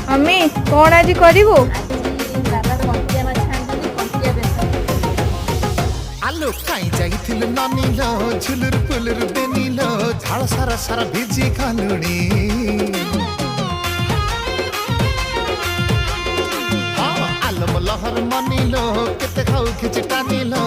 Mummy कौन आज करिवो? बाबा कंटिया माछ आंदनी कंटिया बेसन। आलो काई जाइथिलु नानीलो झुलुर पुलुर बेनीलो झाड़ सारा सारा भिजी खालुणी आलो लहर मानिलो केते खाऊ खिच टानिलो